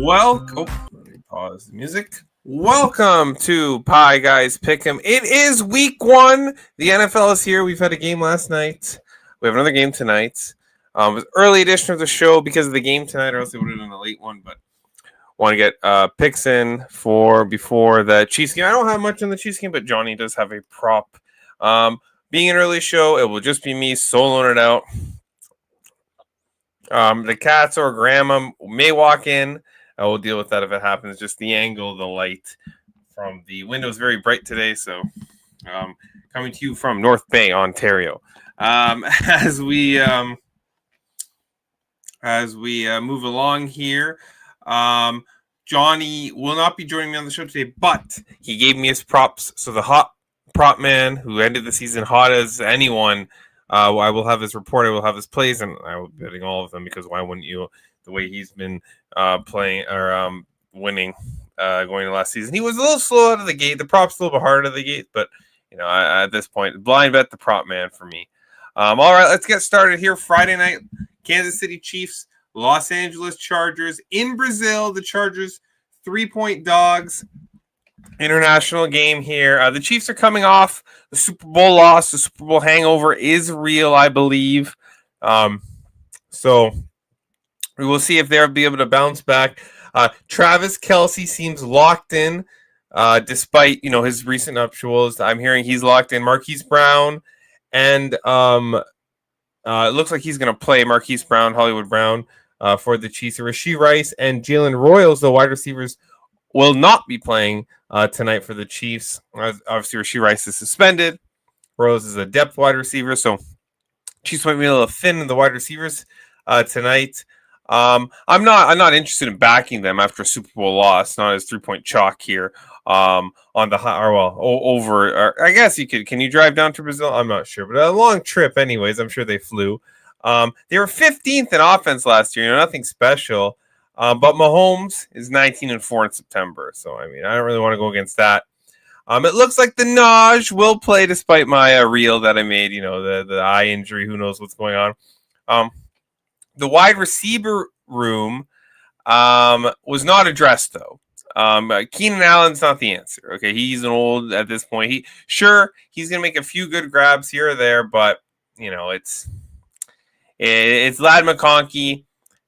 Let me pause the music. Welcome to Pieguy Pickem. It is week 1. The NFL is here. We've had a game last night. We have another game tonight. It was early edition of the show because of the game tonight, or else it would have been a late one. But want to get picks in for before the Chiefs game. I don't have much on the Chiefs game, but Johnny does have a prop. Being an early show, it will just be me soloing it out. The cats or grandma may walk in. I will deal with that if it happens. Just the angle, the light from the window is very bright today. So, coming to you from North Bay, Ontario. As we move along here, Johnny will not be joining me on the show today, but he gave me his props. So the hot prop man who ended the season hot as anyone. I will have his report. I will have his plays, and I will be betting all of them because why wouldn't you? The way he's been playing or winning going into last season. He was a little slow out of the gate. The prop's a little bit hard out of the gate, but at this point, blind bet the prop man for me. All right, let's get started here. Friday night, Kansas City Chiefs, Los Angeles Chargers in Brazil. The Chargers 3-point dogs. International game here. The Chiefs are coming off the Super Bowl loss. The Super Bowl hangover is real, I believe. So we will see if they'll be able to bounce back. Travis Kelce seems locked in, despite his recent nuptials. I'm hearing he's locked in. Marquise Brown, and it looks like he's going to play Marquise Brown, Hollywood Brown, for the Chiefs. Rashee Rice and Jalen Royals, the wide receivers, will not be playing tonight for the Chiefs. Obviously, Rashee Rice is suspended. Rose is a depth wide receiver, so Chiefs might be a little thin in the wide receivers tonight. I'm not interested in backing them after a Super Bowl loss. Not as 3-point chalk here on the over. Or I guess you could. Can you drive down to Brazil? I'm not sure, but a long trip, anyways. I'm sure they flew. They were 15th in offense last year. Nothing special. But Mahomes is 19-4 in September, so I don't really want to go against that. It looks like the Naj will play despite my reel that I made. The eye injury. Who knows what's going on? The wide receiver room was not addressed though. Keenan Allen's not the answer. Okay, he's an old at this point. He's gonna make a few good grabs here or there, but it's Lad McConkey.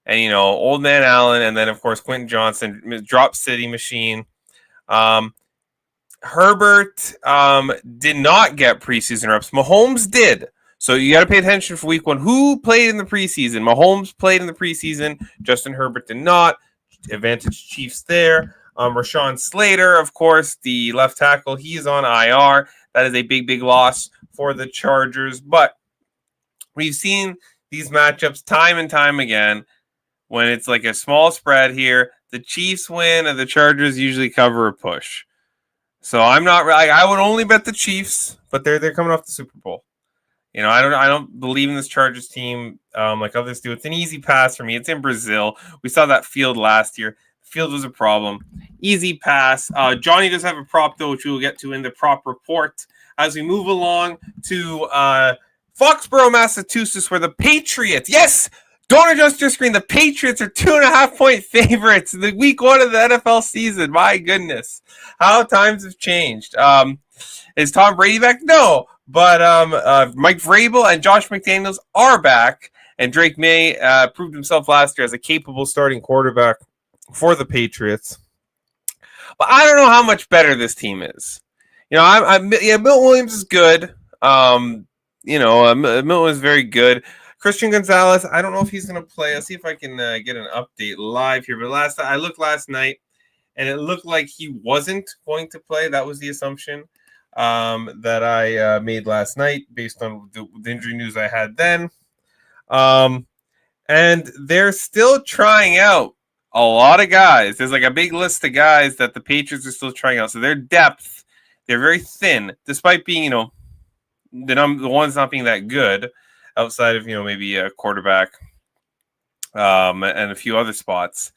And, Old Man Allen, and then, of course, Quentin Johnson, drop city machine. Herbert did not get preseason reps. Mahomes did. So you got to pay attention for week 1. Who played in the preseason? Mahomes played in the preseason. Justin Herbert did not. Advantage Chiefs there. Rashawn Slater, of course, the left tackle, he's on IR. That is a big, big loss for the Chargers. But we've seen these matchups time and time again. When it's like a small spread here, the Chiefs win and the Chargers usually cover a push. So I'm not I would only bet the Chiefs, but they're coming off the Super Bowl. I don't believe in this Chargers team like others do. It's an easy pass for me. It's in Brazil. We saw that field last year. The field was a problem. Easy pass. Johnny does have a prop though, which we will get to in the prop report as we move along to Foxborough, Massachusetts, where the Patriots, yes. Don't adjust your screen. The Patriots are 2.5-point favorites in the week 1 of the NFL season. My goodness. How times have changed. Is Tom Brady back? No. But Mike Vrabel and Josh McDaniels are back. And Drake May proved himself last year as a capable starting quarterback for the Patriots. But I don't know how much better this team is. Milton Williams is good. Milton is very good. Christian Gonzalez, I don't know if he's going to play. I'll see if I can get an update live here. But I looked last night, and it looked like he wasn't going to play. That was the assumption that I made last night based on the injury news I had then. And they're still trying out a lot of guys. There's like a big list of guys that the Patriots are still trying out. So their depth, they're very thin, despite being, the ones not being that good. Outside of, maybe a quarterback and a few other spots.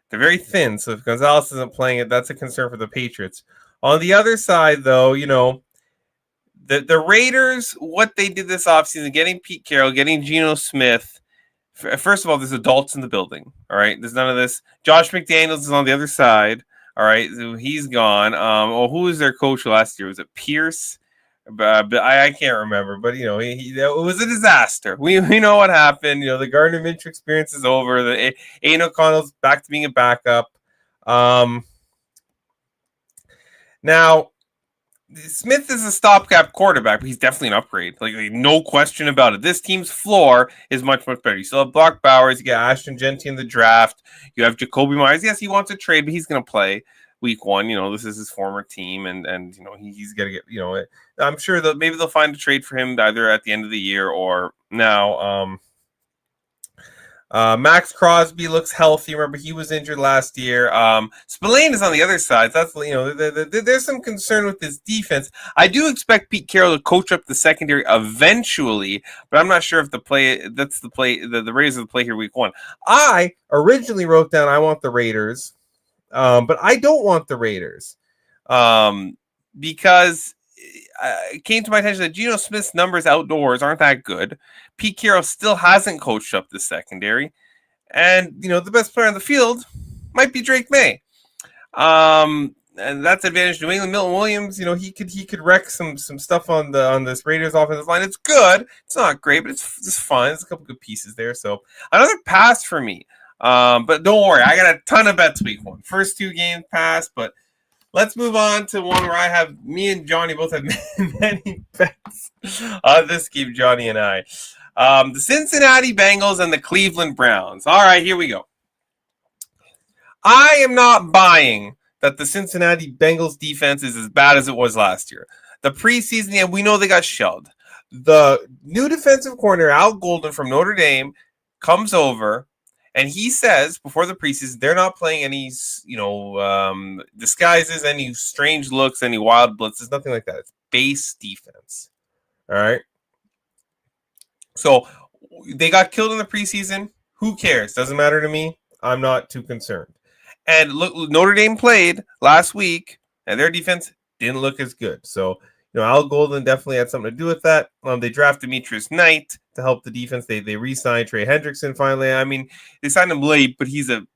They're very thin, so if Gonzalez isn't playing it, that's a concern for the Patriots. On the other side, though, the Raiders, what they did this offseason, getting Pete Carroll, getting Geno Smith, First of all, there's adults in the building. All right, there's none of this. Josh McDaniels is on the other side. All right, so he's gone. Who was their coach last year? Was it Pierce? But I can't remember. But it was a disaster. We know what happened. The Gardner Minshew experience is over. The Aiden O'Connell's back to being a backup. Now Smith is a stopgap quarterback, but he's definitely an upgrade. Like no question about it. This team's floor is much, much better. You still have Brock Bowers. You got Ashton Genty in the draft. You have Jacoby Myers. Yes, he wants a trade, but he's going to play week 1. This is his former team, and he's going to get. I'm sure that maybe they'll find a trade for him either at the end of the year or now. Max Crosby looks healthy. Remember, he was injured last year. Spillane is on the other side. That's there's some concern with this defense. I do expect Pete Carroll to coach up the secondary eventually, but I'm not sure if the Raiders are the play here week 1. I originally wrote down I want the Raiders, but I don't want the Raiders because it came to my attention that Geno Smith's numbers outdoors aren't that good. Pete Carroll still hasn't coached up the secondary. And, the best player on the field might be Drake May. And that's advantage New England. Milton Williams, he could wreck some stuff on this Raiders offensive line. It's good. It's not great, but it's fun. There's a couple good pieces there. So another pass for me. But don't worry, I got a ton of bets week 1. First 2 games pass, but let's move on to one where me and Johnny both have many bets on this game, Johnny and I. The Cincinnati Bengals and the Cleveland Browns. All right, here we go. I am not buying that the Cincinnati Bengals defense is as bad as it was last year. The preseason, we know they got shelled. The new defensive coordinator, Al Golden from Notre Dame, comes over. And he says before the preseason, they're not playing any, disguises, any strange looks, any wild blitzes, nothing like that. It's base defense. All right. So they got killed in the preseason. Who cares? Doesn't matter to me. I'm not too concerned. And look, Notre Dame played last week, and their defense didn't look as good. So, Al Golden definitely had something to do with that. They drafted Demetrius Knight to help the defense. They re-signed Trey Hendrickson finally. I mean, they signed him late, but he's a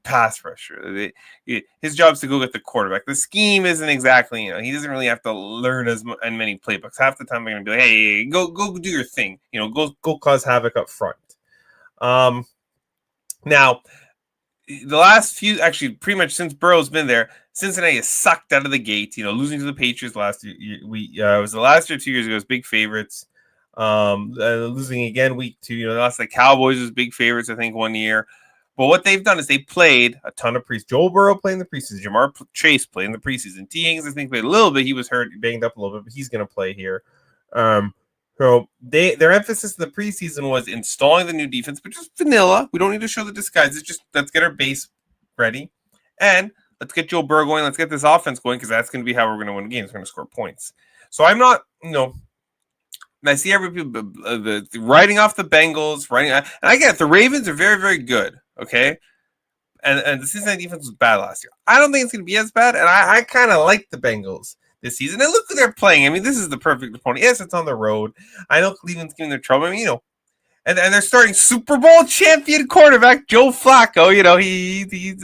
pass rusher. His job is to go get the quarterback. The scheme isn't exactly, he doesn't really have to learn as many playbooks. Half the time they're going to be like, hey, go do your thing. Go cause havoc up front. Now, the last few, actually, pretty much since Burrow's been there, Cincinnati has sucked out of the gate. Losing to the Patriots last year. It was the last year, 2 years ago. It was big favorites. Losing again week 2. They lost the Cowboys as big favorites, I think, 1 year. But what they've done is they played a ton of preseason. Joe Burrow played in the preseason. Jamar Chase played in the preseason. T. Higgins, I think, played a little bit. He was hurt, banged up a little bit, but he's going to play here. So their emphasis in the preseason was installing the new defense, but just vanilla. We don't need to show the disguises. Just let's get our base ready, and let's get Joe Burrow going. Let's get this offense going because that's going to be how we're going to win games. We're going to score points. So I'm not, and I see everybody writing off the Bengals, and I get it. The Ravens are very, very good. Okay, and the Cincinnati defense was bad last year. I don't think it's going to be as bad, and I kind of like the Bengals this season. And look who they're playing. I mean, this is the perfect opponent. Yes, it's on the road. I know Cleveland's giving them trouble. I mean, and they're starting Super Bowl champion quarterback Joe Flacco. he's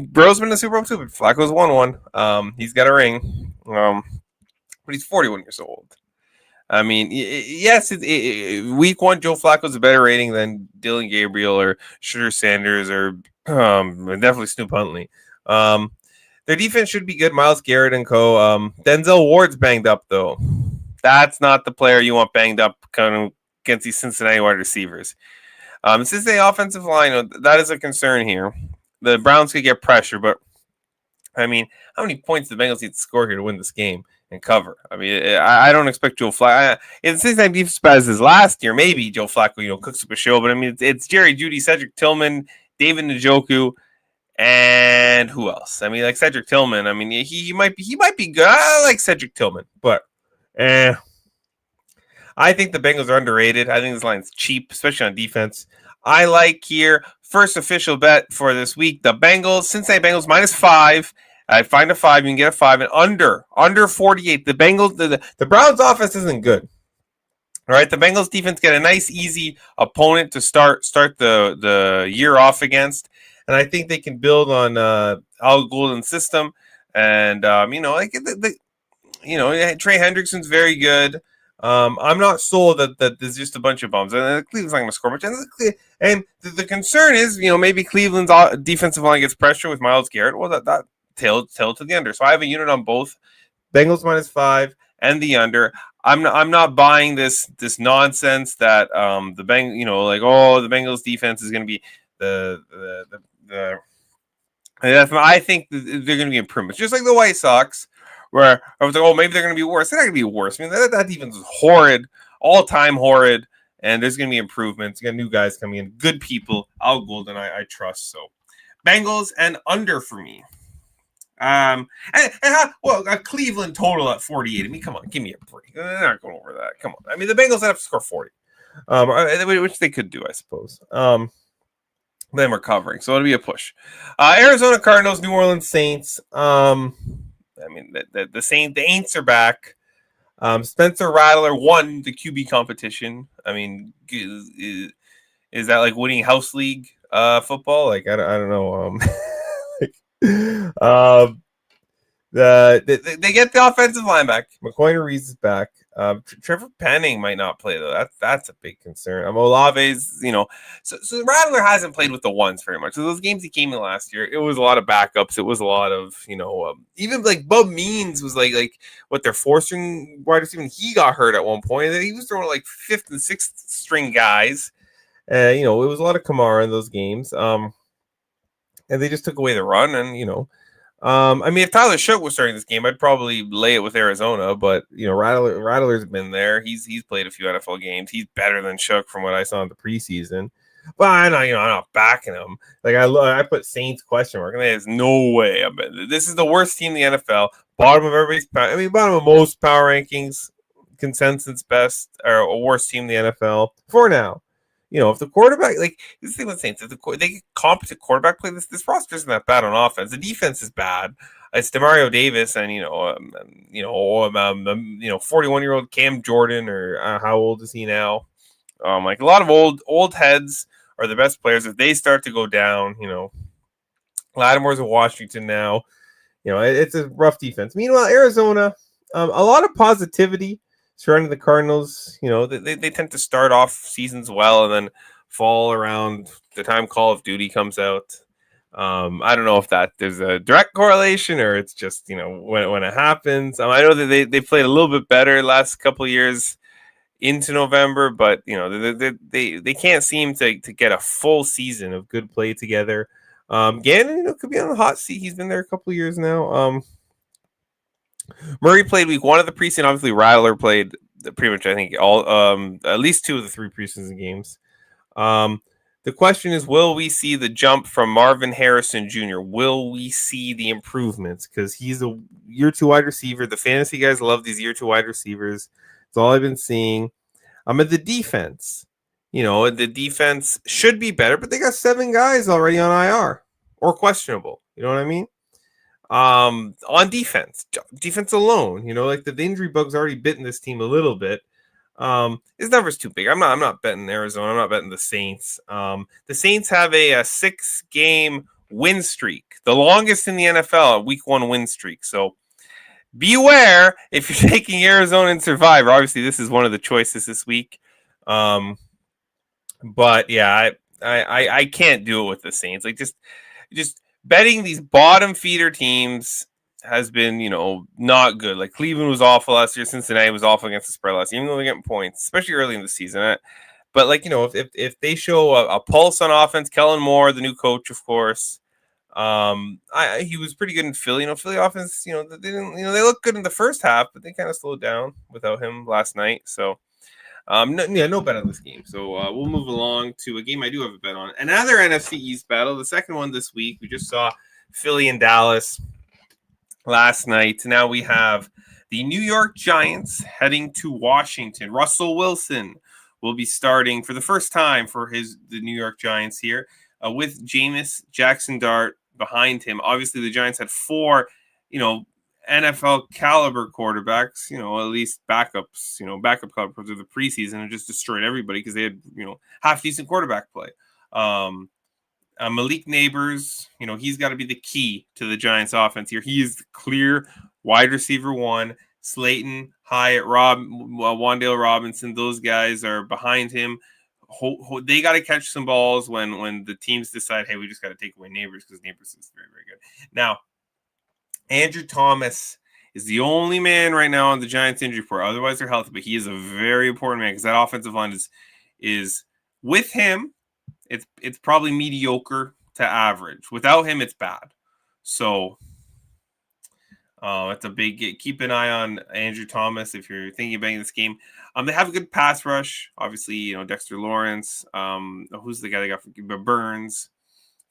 Burrow's been in the Super Bowl too, but Flacco's won one. He's got a ring, but he's 41 years old. I mean, yes, week 1, Joe Flacco's a better rating than Dylan Gabriel or Shedeur Sanders or definitely Snoop Huntley. Their defense should be good. Myles Garrett and co. Denzel Ward's banged up, though. That's not the player you want banged up kind of against these Cincinnati wide receivers. Cincinnati offensive line, that is a concern here. The Browns could get pressure, but, I mean, how many points do the Bengals need to score here to win this game and cover? I mean, I don't expect Joe Flacco. It's Cincinnati defense as his last year. Maybe Joe Flacco, cooks up a show, but I mean, it's Jerry Jeudy, Cedric Tillman, David Njoku, and who else? I mean, like Cedric Tillman. I mean, he might be good. I like Cedric Tillman, but I think the Bengals are underrated. I think this line's cheap, especially on defense. I like here first official bet for this week: the Bengals, Cincinnati Bengals -5. I find a 5. You can get a 5 and under 48. The Bengals, the Browns' offense isn't good. All right, the Bengals defense get a nice, easy opponent to start the year off against, and I think they can build on Al Golden's system. And Trey Hendrickson's very good. I'm not sold that there's just a bunch of bums, and Cleveland's not going to score much. And the concern is, maybe Cleveland's defensive line gets pressure with Myles Garrett. Well, that tail to the under. So I have a unit on both Bengals -5 and the under. I'm not buying this nonsense that the Bengals defense is going to be the I think they're going to be improvements, just like the White Sox, where I was like, oh, maybe they're going to be worse. They're not going to be worse. I mean, that defense is horrid, all time horrid, and there's going to be improvements. You got new guys coming in, good people. Al Golden, I trust. So, Bengals and under for me. A Cleveland total at 48. I mean, come on, give me a break. They're not going over that. Come on. I mean, the Bengals have to score 40, which they could do, I suppose. Then we're covering, so it'll be a push. Arizona Cardinals, New Orleans Saints. I mean, the Aints are back. Spencer Rattler won the QB competition. I mean, is that like winning house league football? Like I don't know. They get the offensive line back. McCoy Reese is back. Trevor Penning might not play though. That's a big concern. Olave's, so Rattler hasn't played with the ones very much. So those games he came in last year, it was a lot of backups. It was a lot of even like Bub Means was like what their 4th-string wide receiver. He got hurt at one point. He was throwing like 5th and 6th string guys. It was a lot of Kamara in those games. And they just took away the run, and I mean, if Tyler Shough was starting this game, I'd probably lay it with Arizona. But Rattler's been there. He's played a few NFL games. He's better than Shough from what I saw in the preseason. But I'm not backing him. Like I put Saints question mark, and there's no way. This is the worst team in the NFL. Bottom of everybody's. Bottom of most power rankings, consensus best or worst team in the NFL for now. If the quarterback, like this thing with Saints, if they get competent quarterback play, this roster isn't that bad on offense. The defense is bad. It's Demario Davis and 41-year-old Cam Jordan, or how old is he now? Like a lot of old heads are the best players. If they start to go down, Lattimore's in Washington now. It's a rough defense. Meanwhile, Arizona, a lot of positivity surrounding the Cardinals. They tend to start off seasons well and then fall around the time Call of Duty comes out. I don't know if there's a direct correlation or it's just when it happens. I know that they played a little bit better last couple of years into November, but they can't seem to get a full season of good play together. Gannon could be on the hot seat. He's been there a couple of years now. Murray played week 1 of the preseason. Obviously, Rattler played pretty much, I think, all at least 2 of the 3 preseason games. The question is, will we see the jump from Marvin Harrison Jr.? Will we see the improvements? Because he's a year 2 wide receiver. The fantasy guys love these year 2 wide receivers. That's all I've been seeing. At the defense. The defense should be better, but they got 7 guys already on IR or questionable. You know what I mean? On defense alone, like the injury bug's already bitten this team a little bit. His number's too big. I'm not betting Arizona. I'm not betting the Saints. The Saints have a 6-game win streak, the longest in the NFL, a week 1 win streak. So beware if you're taking Arizona and Survivor. Obviously, this is one of the choices this week. But yeah, I can't do it with the Saints. Like just betting these bottom feeder teams has been, not good. Like Cleveland was awful last year. Cincinnati was awful against the spread last year, even though they're getting points, especially early in the season. But if they show a pulse on offense, Kellen Moore, the new coach, of course, he was pretty good in Philly. Philly offense, they didn't, they looked good in the first half, but they kind of slowed down without him last night. So. No bet on this game. So we'll move along to a game I do have a bet on. Another NFC East battle, the second one this week. We just saw Philly and Dallas last night. Now we have the New York Giants heading to Washington. Russell Wilson will be starting for the first time for the New York Giants here with Jameis Jackson Dart behind him. Obviously, the Giants had 4, NFL caliber quarterbacks, at least backups, backup caliber through the preseason and just destroyed everybody because they had, half decent quarterback play. Um, Malik Neighbors, he's got to be the key to the Giants offense here. He is the clear wide receiver one. Slayton, Hyatt, Wandale Robinson, those guys are behind him. They got to catch some balls when the teams decide, hey, we just got to take away Neighbors because Neighbors is very, very good. Now, Andrew Thomas is the only man right now on the Giants injury report. Otherwise, they're healthy, but he is a very important man because that offensive line is with him. It's probably mediocre to average. Without him, it's bad. So it's a big get. Keep an eye on Andrew Thomas if you're thinking about this game. They have a good pass rush. Obviously, Dexter Lawrence. Who's the guy they got from Burns?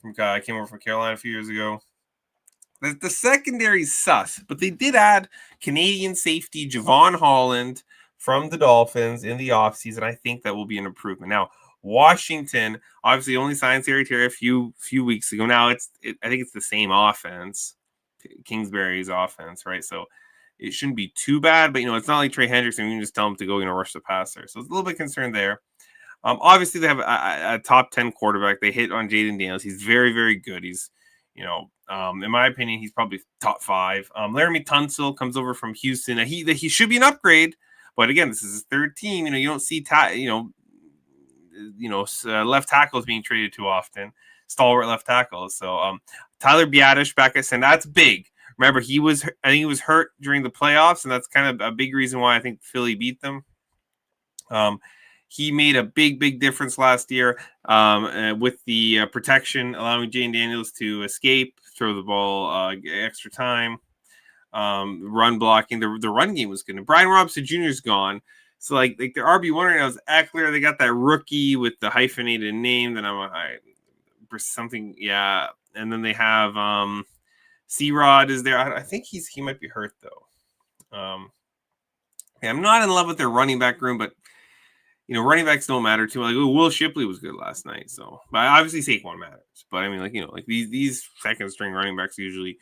Came over from Carolina a few years ago. The secondary's sus, but they did add Canadian safety Javon Holland from the Dolphins in the offseason. I think that will be an improvement. Now, Washington obviously only signed Terry a few weeks ago. Now I think it's the same offense, Kingsbury's offense, right? So it shouldn't be too bad, but it's not like Trey Hendrickson. You can just tell him to go, rush the passer. So it's a little bit concerned there. Obviously they have a top 10 quarterback. They hit on Jaden Daniels. He's very, very good. He's, in my opinion, he's probably top 5. Laramie Tunsil comes over from Houston. He should be an upgrade, but again, this is his third team. You don't see left tackles being traded too often, stalwart left tackles. So Tyler Biadasz back at center, that's big. Remember, I think he was hurt during the playoffs, and that's kind of a big reason why I think Philly beat them. He made a big difference last year with the protection, allowing Jane Daniels to escape, throw the ball extra time, run blocking. The run game was good. And Brian Robinson Jr. is gone. So like their RB1 right now is Eckler. They got that rookie with the hyphenated name that something, yeah. And then they have C-Rod is there. I think he might be hurt though. I'm not in love with their running back room, but running backs don't matter too much. Like Will Shipley was good last night, so but obviously Saquon matters. But I mean, like these second string running backs usually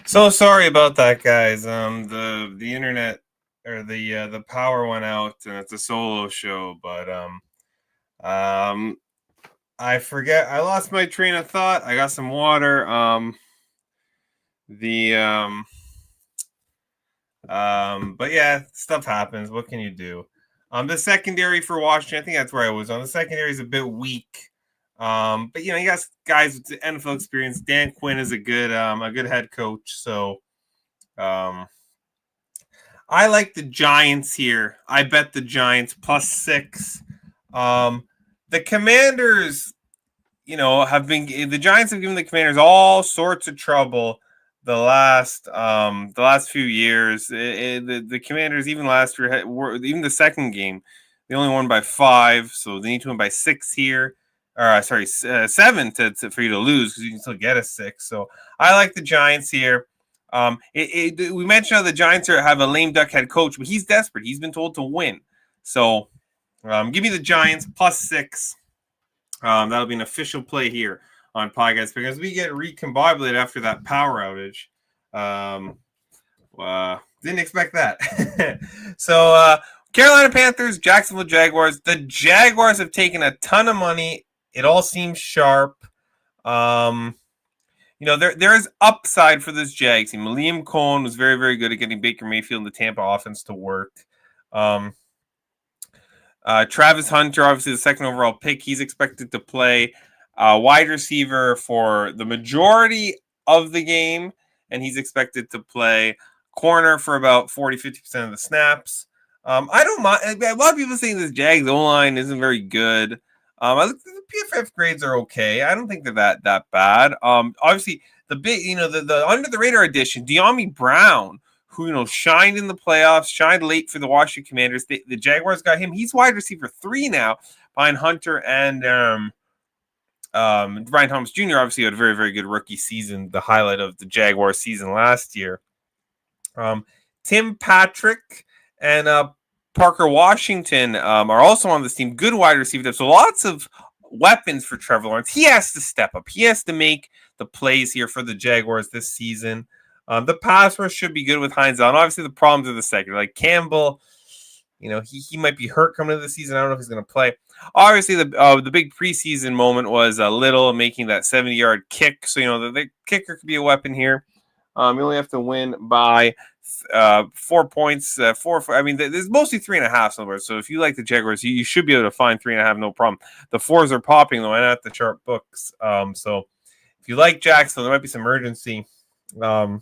So sorry about that, guys. The internet or the power went out, and it's a solo show. But um, I forget. I lost my train of thought. I got some water. The but yeah, stuff happens. What can you do? The secondary for Washington, I think that's where I was on. The secondary is a bit weak. But you got guys with NFL experience. Dan Quinn is a good head coach. So um, I like the Giants here. I bet the Giants +6. Um, the Commanders, the Giants have given the Commanders all sorts of trouble the last few years. The Commanders even last year even the second game they only won by 5, so they need to win by 6 here. Or 7 for you to lose because you can still get a 6. So I like the Giants here. We mentioned how the Giants have a lame duck head coach, but he's desperate. He's been told to win. So give me the Giants +6. That'll be an official play here on Pieguy because we get recombobulated after that power outage. Didn't expect that. So Carolina Panthers, Jacksonville Jaguars. The Jaguars have taken a ton of money. It all seems sharp. There is upside for this Jags team. Liam Cohen was very, very good at getting Baker Mayfield and the Tampa offense to work. Travis Hunter, obviously the second overall pick, he's expected to play wide receiver for the majority of the game, and he's expected to play corner for about 40-50% of the snaps. I don't mind. A lot of people saying this Jags O-line isn't very good. The PFF grades are okay. I don't think they're that bad. Obviously, the big, the under the radar addition, De'Ami Brown, who shined in the playoffs, shined late for the Washington Commanders. The Jaguars got him. He's wide receiver 3 now, behind Hunter and Brian Thomas Jr. Obviously had a very, very good rookie season, the highlight of the Jaguars season last year. Tim Patrick and Parker Washington are also on this team. Good wide receiver. So lots of weapons for Trevor Lawrence. He has to step up. He has to make the plays here for the Jaguars this season. The pass rush should be good with Hines on. Obviously, the problems are the second. Like Campbell, he might be hurt coming into the season. I don't know if he's going to play. Obviously, the big preseason moment was Little making that 70-yard kick. So, the kicker could be a weapon here. You only have to win by 4 points. There's mostly 3.5 somewhere. So if you like the Jaguars, you should be able to find 3.5, no problem. The 4s are popping, though, and at the chart books. So if you like Jacksonville, there might be some urgency. Now,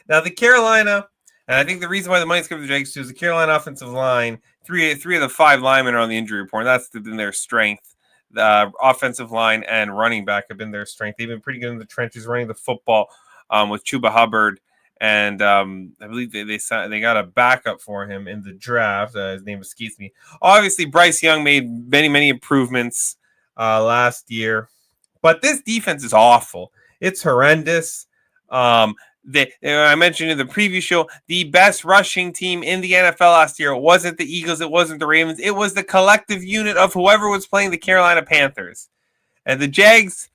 the Carolina, and I think the reason why the money's coming to the Jags too is the Carolina offensive line. Three of the 5 linemen are on the injury report, and that's been their strength. The offensive line and running back have been their strength. They've been pretty good in the trenches running the football with Chuba Hubbard, and I believe they got a backup for him in the draft. His name escapes me. Obviously, Bryce Young made many, many improvements last year, but this defense is awful. It's horrendous. I mentioned in the preview show, the best rushing team in the NFL last year wasn't the Eagles, it wasn't the Ravens, it was the collective unit of whoever was playing the Carolina Panthers. And the Jags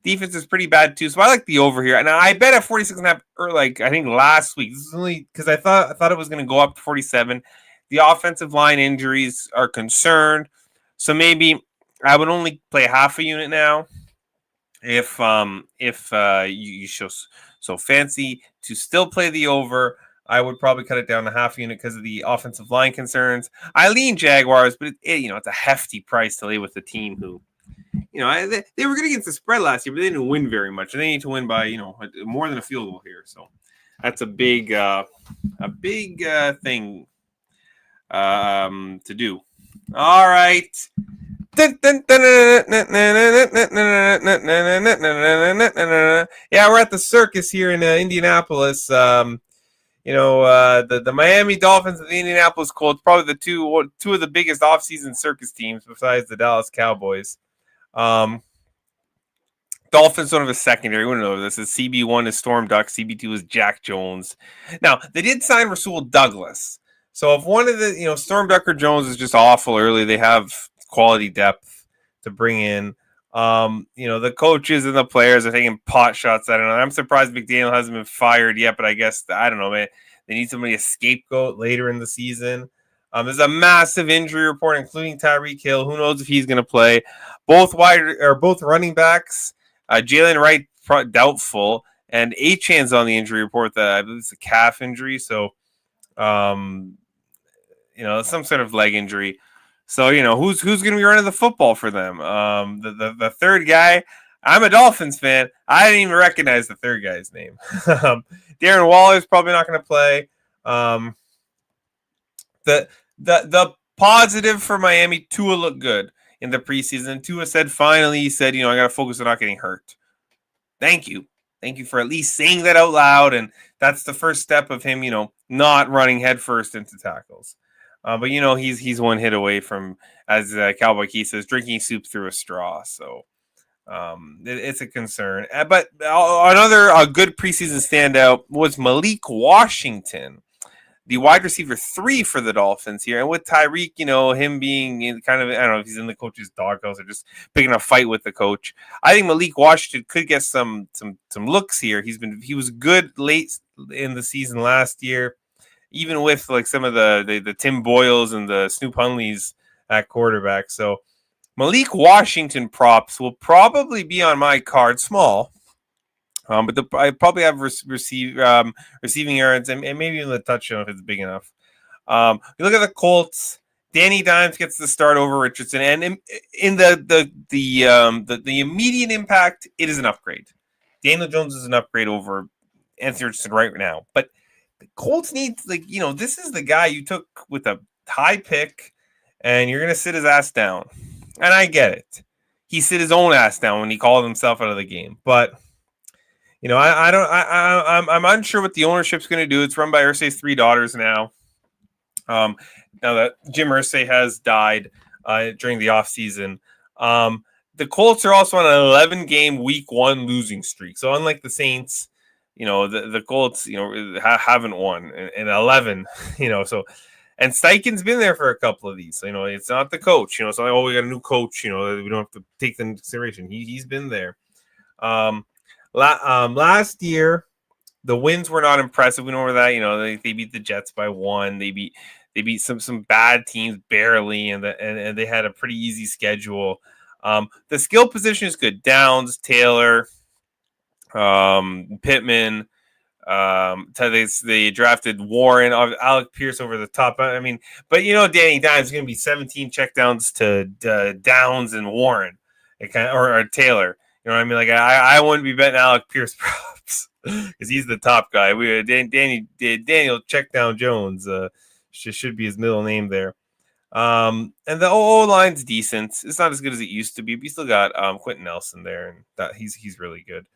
defense is pretty bad too, so I like the over here. And I bet at 46.5, or I think last week. This is only because I thought it was going to go up to 47. The offensive line injuries are concerned, so maybe I would only play half a unit now. If you show so fancy to still play the over, I would probably cut it down to half a unit because of the offensive line concerns. I lean Jaguars, but it's a hefty price to lay with the team who, they were good against the spread last year, but they didn't win very much. And they need to win by more than a field goal here. So that's a big thing to do. All right. Yeah, we're at the circus here in Indianapolis. The Miami Dolphins and the Indianapolis Colts, probably the two of the biggest offseason circus teams besides the Dallas Cowboys. Dolphins don't have a secondary. We don't know this. Is CB1 is Storm Duck, CB2 is Jack Jones. Now they did sign Rasul Douglas. So if one of the Storm Duck or Jones is just awful early, they have quality depth to bring in. The coaches and the players are taking pot shots. I don't know. I'm surprised McDaniel hasn't been fired yet, but I guess I don't know, man. They need somebody to scapegoat later in the season. There's a massive injury report, including Tyreek Hill. Who knows if he's going to play? Both running backs. Jalen Wright doubtful, and Achan's on the injury report. That I believe it's a calf injury. So, some sort of leg injury. So who's going to be running the football for them? The third guy. I'm a Dolphins fan. I didn't even recognize the third guy's name. Darren Waller's probably not going to play. The positive for Miami, Tua looked good in the preseason. Tua finally he said, I got to focus on not getting hurt. Thank you for at least saying that out loud, and that's the first step of him, not running headfirst into tackles. But he's one hit away from, as Cowboy Keith says, drinking soup through a straw. So it's a concern. But another good preseason standout was Malik Washington, the wide receiver 3 for the Dolphins here. And with Tyreek, him being kind of, I don't know if he's in the coach's doghouse or just picking a fight with the coach. I think Malik Washington could get some looks here. He was good late in the season last year, even with like some of the Tim Boyles and the Snoop Hunleys at quarterback. So Malik Washington props will probably be on my card, small. But I probably have receiving yards and maybe even the touchdown if it's big enough. You look at the Colts. Danny Dimes gets the start over Richardson, and in the immediate impact, it is an upgrade. Daniel Jones is an upgrade over Anthony Richardson right now. But the Colts need, this is the guy you took with a high pick, and you're gonna sit his ass down. And I get it. He sit his own ass down when he called himself out of the game, but. I'm unsure what the ownership's going to do. It's run by Irsay's 3 daughters now. Now that Jim Irsay has died during the offseason. The Colts are also on an 11-game week 1 losing streak. So unlike the Saints, the Colts, haven't won in 11, so, and Steichen's been there for a couple of these. So, it's not the coach, it's not like, we got a new coach, we don't have to take them into consideration. He's been there. Last year, the wins were not impressive. We know that. They beat the Jets by 1. They beat some bad teams barely, and they had a pretty easy schedule. The skill position is good. Downs, Taylor, Pittman. They drafted Warren, Alec Pierce over the top. I mean, but Danny Dimes is going to be 17 checkdowns to Downs and Warren, or Taylor. You know what I mean? Like I wouldn't be betting Alec Pierce props because he's the top guy. Daniel Checkdown Jones should be his middle name there. And the O line's decent. It's not as good as it used to be, but you still got Quentin Nelson there, and that he's really good.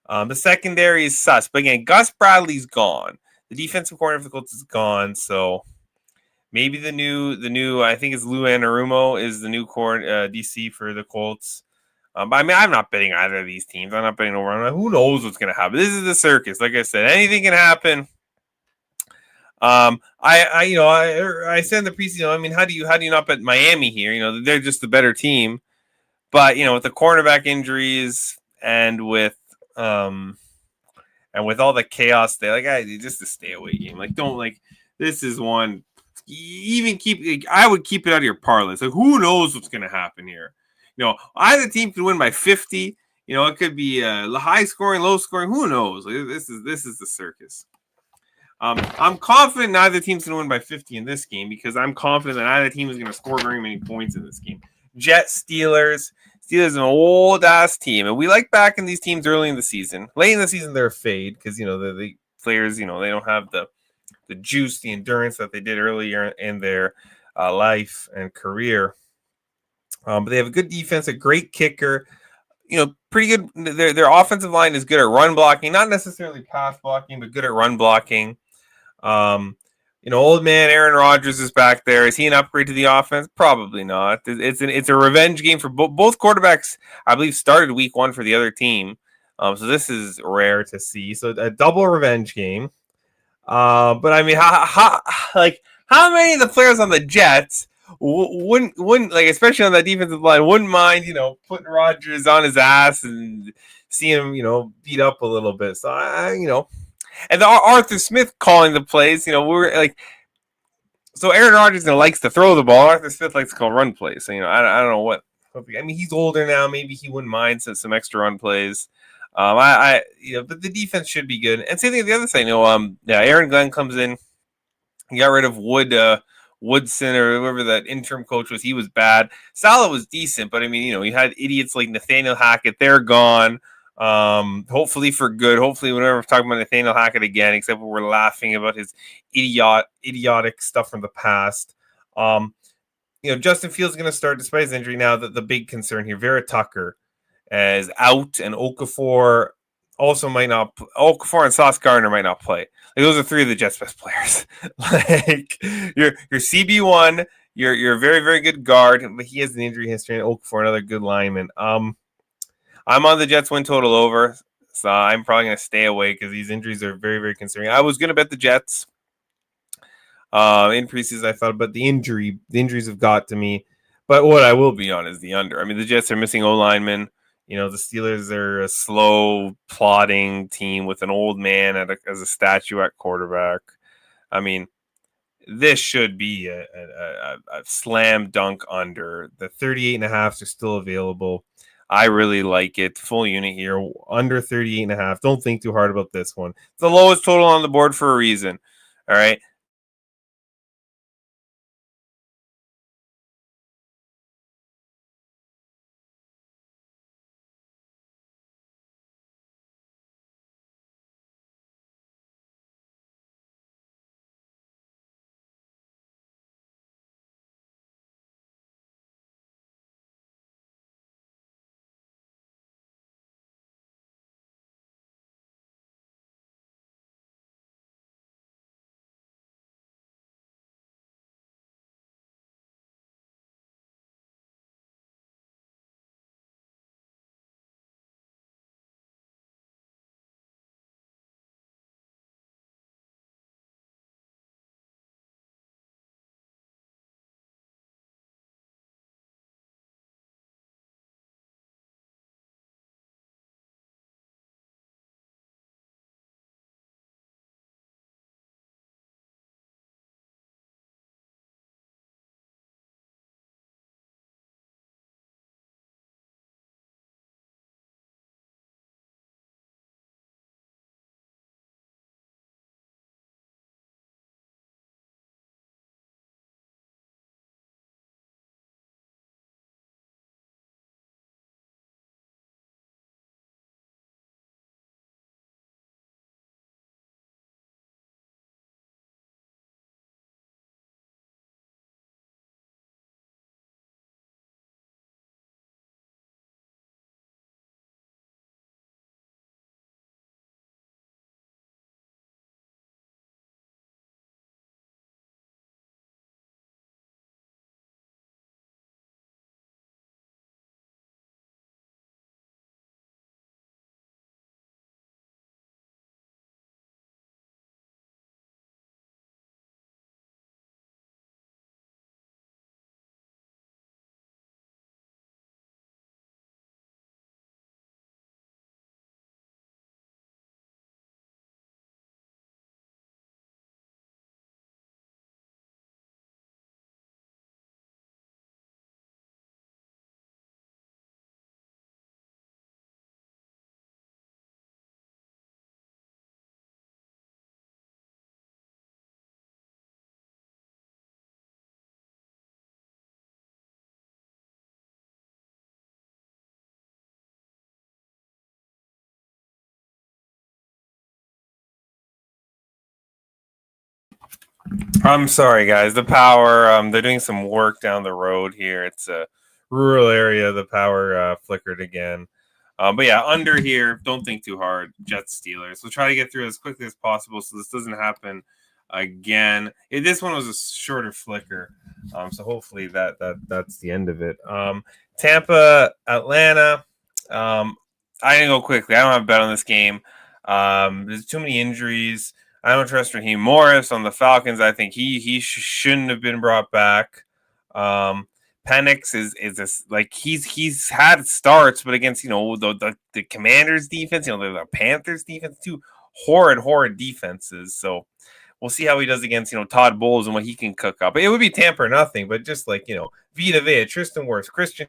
The secondary is sus, but again, Gus Bradley's gone. The defensive corner of the Colts is gone, so maybe the new I think it's Lou Anarumo is the new DC for the Colts. But I mean, I'm not betting either of these teams. I'm not betting over. Who knows what's going to happen? This is the circus. Like I said, anything can happen. I said in the preseason. I mean, how do you not bet Miami here? They're just the better team. But with the cornerback injuries and with all the chaos, just a stay away game. This is one. I would keep it out of your parlays. Like, who knows what's going to happen here? Either team could win by 50. It could be high scoring, low scoring. Who knows? This is the circus. I'm confident neither team's going to win by 50 in this game because I'm confident that neither team is going to score very many points in this game. Jets, Steelers. Steelers is an old ass team, and we like backing these teams early in the season. Late in the season, they're a fade because the players they don't have the juice, the endurance that they did earlier in their life and career. But they have a good defense, a great kicker, pretty good. Their offensive line is good at run blocking, not necessarily pass blocking, but good at run blocking. Old man Aaron Rodgers is back there. Is he an upgrade to the offense? Probably not. It's a revenge game for both quarterbacks. I believe started week 1 for the other team. So this is rare to see. So a double revenge game. But I mean, how many of the players on the Jets wouldn't like, especially on that defensive line, wouldn't mind, putting Rodgers on his ass and see him, beat up a little bit. So and Arthur Smith calling the plays, we're like, so Aaron Rodgers likes to throw the ball. Arthur Smith likes to call run plays. So I don't know what. I mean, he's older now. Maybe he wouldn't mind some extra run plays. But the defense should be good. And same thing with the other side. Aaron Glenn comes in. He got rid of Woodson or whoever that interim coach was. He was bad. Salah was decent, but I mean, you had idiots like Nathaniel Hackett. They're gone. Hopefully for good. Hopefully, whenever we're talking about Nathaniel Hackett again, except when we're laughing about his idiotic stuff from the past. Justin Fields is going to start despite his injury. Now, the big concern here, Vera Tucker is out, and Okafor also might not. Okafor and Sauce Gardner might not play. Like, those are three of the Jets' best players. Like, your CB1, you're a very, very good guard, but he has an injury history, and Okafor, another good lineman. I'm on the Jets win total over, so I'm probably going to stay away because these injuries are very, very concerning. I was going to bet the Jets in preseason, I thought, but the injuries have got to me. But what I will be on is the under. I mean, the Jets are missing O-linemen. The Steelers are a slow, plodding team with an old man as a statue at quarterback. I mean, this should be a slam dunk under. The 38.5s are still available. I really like it. Full unit here, under 38.5. Don't think too hard about this one. It's the lowest total on the board for a reason. All right. I'm sorry, guys. The power, they're doing some work down the road here. It's a rural area. The power flickered again. But yeah, under here, don't think too hard. Jets, Steelers. We'll try to get through as quickly as possible so this doesn't happen again. This one was a shorter flicker. So hopefully that's the end of it. Tampa, Atlanta. I didn't go quickly. I don't have a bet on this game. There's too many injuries. I don't trust Raheem Morris on the Falcons. I think he shouldn't have been brought back. Penix is this like he's had starts, but against the Commanders defense, the Panthers defense, two horrid defenses. So we'll see how he does against Todd Bowles and what he can cook up. It would be Tampa or nothing, but just like Vita Vea, Tristan Wirfs, Christian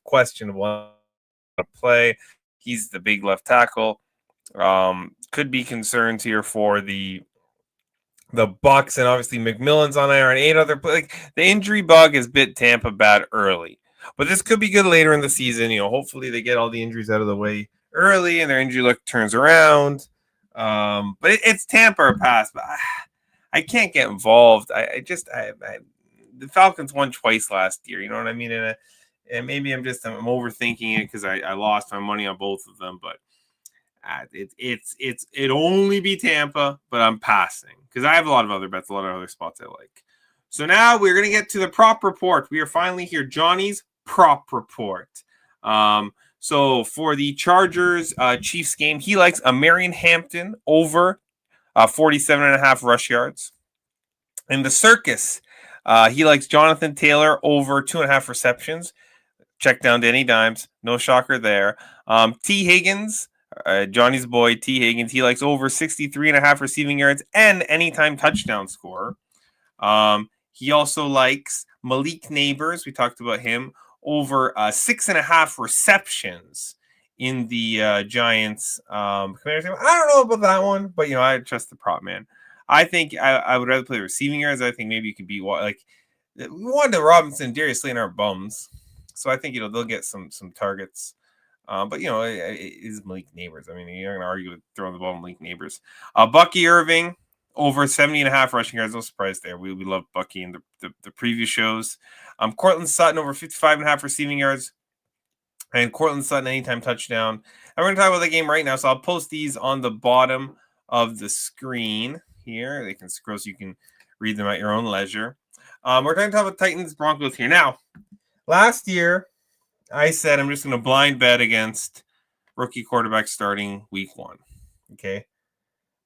questionable to play. He's the big left tackle. Could be concerns here for the Bucks, and obviously McMillan's on there and 8 other. Like the injury bug has bit Tampa bad early, but this could be good later in the season. Hopefully they get all the injuries out of the way early and their injury luck turns around. But it's Tampa or pass. But I can't get involved. The Falcons won twice last year. You know what I mean? And maybe I'm overthinking it because I lost my money on both of them, but. It'd only be Tampa, but I'm passing because I have a lot of other bets, a lot of other spots I like. So now we're gonna get to the prop report. We are finally here, Johnny's prop report. So for the Chargers Chiefs game, he likes a Marion Hampton over 47.5 rush yards. In the circus, he likes Jonathan Taylor over 2.5 receptions. Check down to any dimes, no shocker there. T. Higgins. Johnny's boy, T. Higgins, he likes over 63.5 receiving yards and anytime touchdown scorer. He also likes Malik Neighbors. We talked about him over 6.5 receptions in the Giants. Commanders. I don't know about that one, but I trust the prop man. I think I would rather play receiving yards. I think maybe you could beat we wanted Robinson, Darius Slayton are bums, so I think they'll get some targets. But it is Malik Neighbors. I mean, you're not going to argue with throwing the ball Malik Neighbors. Bucky Irving over 70.5 rushing yards. No surprise there. We love Bucky in the previous shows. Cortland Sutton over 55.5 receiving yards, and Cortland Sutton anytime touchdown. And we're going to talk about the game right now. So I'll post these on the bottom of the screen here. They can scroll so you can read them at your own leisure. We're going to talk about Titans Broncos here now. Last year, I said I'm just going to blind bet against rookie quarterback starting week 1. Okay.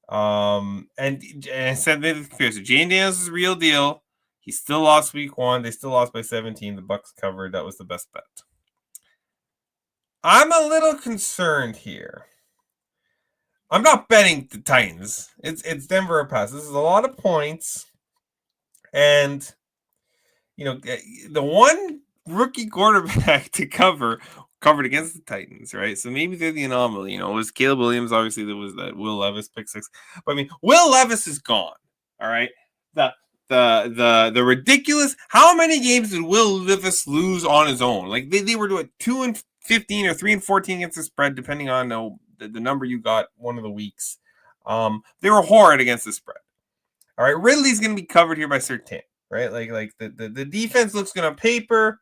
And I said maybe the comparison. Jane Daniels is a real deal. He still lost week 1. They still lost by 17. The Bucks covered. That was the best bet. I'm a little concerned here. I'm not betting the Titans. It's Denver or pass. This is a lot of points. And, the one rookie quarterback to covered against the Titans, right? So maybe they're the anomaly. It was Caleb Williams. Obviously, there was that Will Levis pick 6. But I mean, Will Levis is gone. All right. The ridiculous. How many games did Will Levis lose on his own? Like they were doing 2-15 or 3-14 against the spread, depending on the number you got one of the weeks. They were horrid against the spread. All right, Ridley's going to be covered here by Surtain, right? Like the defense looks good on paper.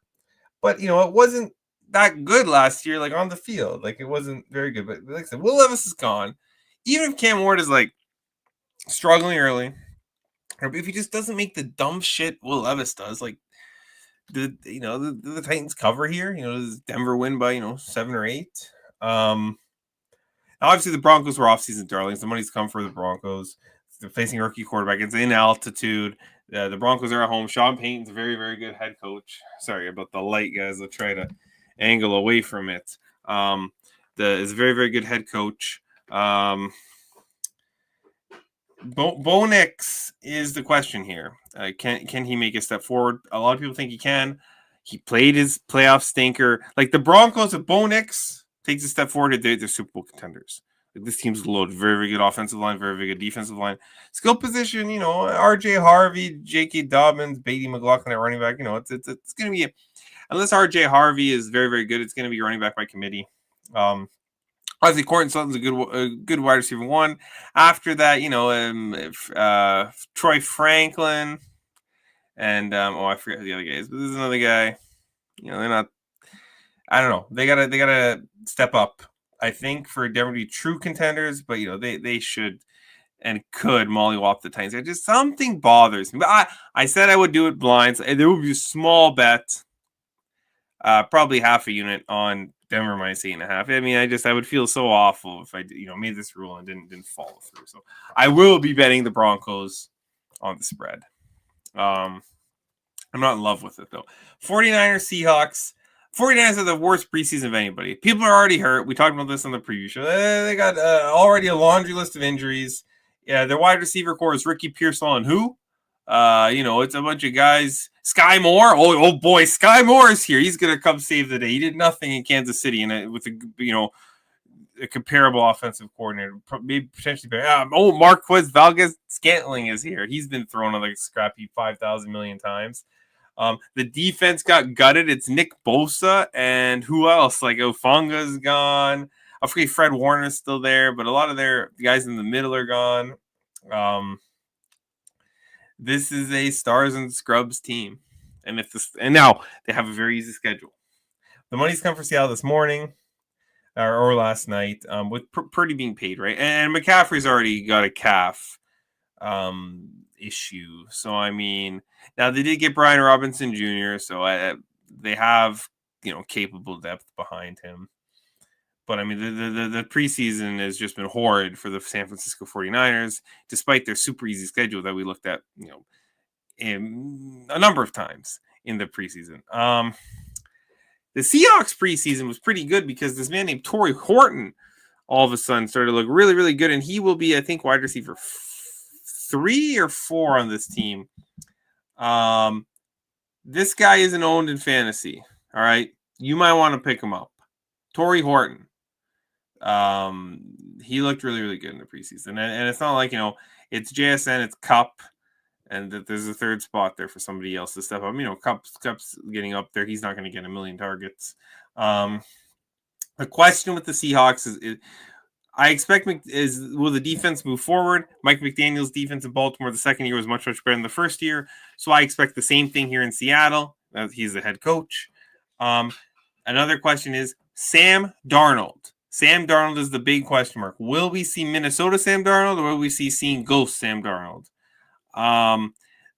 But, it wasn't that good last year, on the field. It wasn't very good. But like I said, Will Levis is gone. Even if Cam Ward is, struggling early, or if he just doesn't make the dumb shit Will Levis does, the Titans cover here. Does Denver win by, 7 or 8? Obviously, the Broncos were off-season darlings. The money's come for the Broncos. They're facing a rookie quarterback. It's in altitude. The Broncos are at home. Sean Payton's a very, very good head coach. Sorry about the light, guys. I'll try to angle away from it. Is a very, very good head coach. Bo Nix is the question here. Can he make a step forward? A lot of people think he can. He played his playoff stinker. The Broncos, if Bo Nix takes a step forward, they're Super Bowl contenders. This team's loaded. Very, very good offensive line, very, very good defensive line. Skill position, RJ Harvey, J.K. Dobbins, Beatty McLaughlin at running back. It's going to be, unless RJ Harvey is very, very good, it's going to be running back by committee. Obviously, Courtland Sutton's a good wide receiver 1. After that, Troy Franklin and, I forget who the other guy is, but this is another guy. They're not, I don't know. They gotta step up. I think for Denver to be true contenders, but they should and could mollywop the Titans. Just something bothers me. But I said I would do it blind. So there would be a small bet, probably half a unit on Denver minus 8.5. I mean, I would feel so awful if I made this rule and didn't follow through. So I will be betting the Broncos on the spread. I'm not in love with it, though. 49ers, Seahawks. 49ers are the worst preseason of anybody. People are already hurt. We talked about this on the preview show. They got already a laundry list of injuries. Yeah, their wide receiver core is Ricky Pearsall and who? It's a bunch of guys. Sky Moore. Oh boy, Sky Moore is here. He's gonna come save the day. He did nothing in Kansas City, and with a comparable offensive coordinator, maybe potentially better. Marquez Valdes Scantling is here. He's been thrown on like scrappy 5,000 million times. The defense got gutted. It's Nick Bosa and who else? Like Ofunga's gone. I forget Fred Warner's still there, but a lot of their guys in the middle are gone. This is a stars and scrubs team, and now they have a very easy schedule. The money's come for Seattle this morning or last night, with Purdy being paid, right? And McCaffrey's already got a calf issue. So I mean, now they did get Brian Robinson Jr., so they have capable depth behind him. But I mean, the preseason has just been horrid for the San Francisco 49ers, despite their super easy schedule that we looked at, in a number of times in the preseason. The Seahawks preseason was pretty good because this man named Torrey Horton all of a sudden started to look really, really good, and he will be, I think, wide receiver 3 or 4 on this team. This guy isn't owned in fantasy. All right, you might want to pick him up. Torrey Horton. He looked really, really good in the preseason, and it's not like it's JSN, it's Cup, and that there's a third spot there for somebody else to step up. Cup's getting up there. He's not going to get a million targets. The question with the Seahawks is I expect will the defense move forward? Mike McDaniel's defense in Baltimore the second year was much, much better than the first year. So I expect the same thing here in Seattle. He's the head coach. Another question is Sam Darnold. Sam Darnold is the big question mark. Will we see Minnesota Sam Darnold, or will we see ghost Sam Darnold?